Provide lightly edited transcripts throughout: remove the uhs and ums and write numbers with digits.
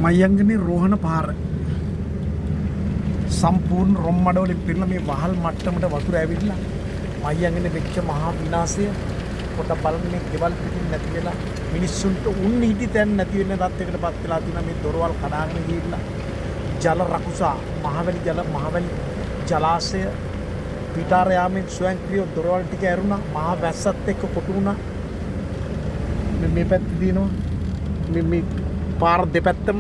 මයංගනේ රෝහණ පාර සම්පූර්ණ රොම්මඩවලින් පිරලා මේ වහල් මට්ටමට වතුර ඇවිල්ලා මයංගනේ වෙච්ච මහා විනාශය පොඩ්ඩක් බලන්න. මේ ගෙවල් පිටින් නැති වෙලා මිනිස්සුන්ට උන් හිටි තැන් නැති වෙන තත්යකටපත් වෙලා තියෙනවා. මේ දොරවල් කඩාගෙන ගිහිල්ලා ජල රකුසා මහවැලි ජලාශය පිටාර යාමෙන් ස්වයංක්‍රීය දොරවල් ටික ඇරුණා. මහා වැස්සත් එක්ක කොටු වුණා. මේ පැත්තේ දිනනවා මේ පාර දෙපැත්තම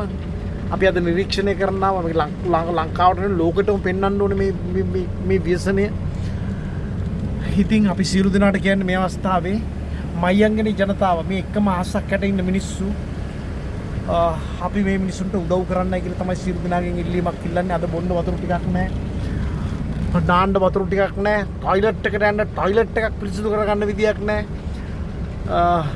අපි අද නිරීක්ෂණය කරනවා. මේ ලංකාවට ලෝකෙටම පෙන්වන්න ඕනේ මේ ව්‍යසනය. ඉතින් අපි සියලු දෙනාට කියන්නේ මේ අවස්ථාවේ මයංගනේ ජනතාව මේ එකම ආසක් යට ඉන්න මිනිස්සු අපි මේ මිනිසුන්ට උදව් කරන්නයි කියලා තමයි සියලු දෙනාගෙන් ඉල්ලීමක් ඉල්ලන්නේ. අද බොන්න වතුර ටිකක් නැහැ. දාන්න වතුර ටිකක් නැහැ. টয়ලට් එකට යන්න টয়ලට් එකක් පිරිසිදු කරගන්න විදියක් නැහැ.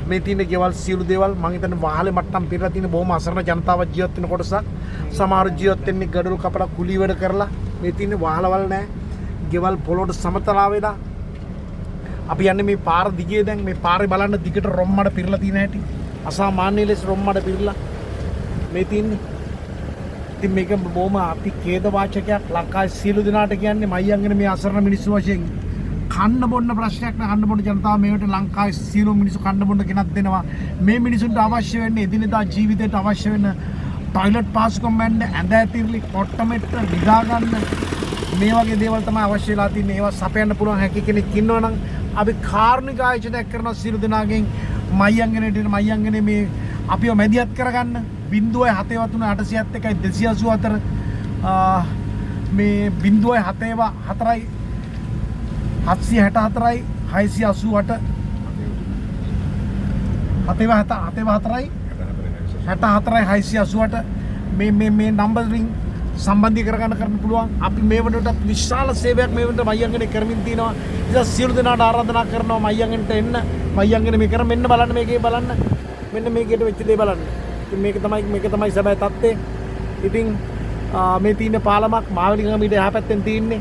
මේ තියෙන ගෙවල් සියලු දේවල් මම හිතන්නේ වහලේ මට්ටම් පිරලා තියෙන බොහොම අසරණ ජනතාවක් ජීවත් වෙන කොටසක්. සමහර ජීවත් වෙන්නේ ගඩොල් කපලා කුලී වැඩ කරලා. මේ තියෙන වහලවල් නැහැ. ගෙවල් පොළොවට සමතලා වෙලා. අපි යන්නේ මේ පාර දිගේ. දැන් මේ පාරේ බලන්න දිගට රොම්මඩ පිරලා තියෙන හැටි. අසාමාන්‍ය ලෙස රොම්මඩ පිරලා මේ තින්නේ. ඉතින් මේක බොහොම අපි ඛේද වාචකයක්. ලංකාවේ සියලු දෙනාට කියන්නේ මයංගනේ මේ අසරණ මිනිස්සු වශයෙන් කන්න බොන්න ප්‍රශ්නයක් නෑ. කන්න බොන්න ජනතාව මේකට ලංකාවේ සියලු මිනිස්සු කන්න බොන්න ගෙනත් දෙනවා. මේ මිනිසුන්ට අවශ්‍ය වෙන්නේ එදිනෙදා ජීවිතයට අවශ්‍ය වෙන টয়ලට් පාසුකම් වෙන්න, ඇඳ ඇතිරිලි, කොට්ටමෙට්ට නිදා ගන්න මේ වගේ දේවල් තමයි අවශ්‍ය වෙලා තියෙන්නේ. ඒවා සපයන්න පුළුවන් හැකි කෙනෙක් ඉන්නවනම් අපි කාරුණික ආයෝජනයක් කරන සියලු දෙනාගෙන් මයංගනේ මේ අපිව මැදිහත් කරගන්න 0.73 871 284 මේ 0.74 764 688 74 688 මේ නම්බර් රින් සම්බන්ධී කරගන්න පුළුවන්. අපි මේ වනට විශාල සේවයක් මේ වනට මයංගනේ කරමින් තිනවා. ඉතින් සියලු දෙනාට ආරාධනා කරනවා මයංගනට එන්න. මයංගනේ මේ කරන් මෙන්න බලන්න මේකේ බලන්න. මෙන්න මේකේට වෙච්ච දේ බලන්න. ඉතින් මේක තමයි සැබෑ තත්ත්වය. ඉතින් මේ තියෙන පාලමක් මාවලිගම ඊට එහා පැත්තෙන් තියෙන්නේ.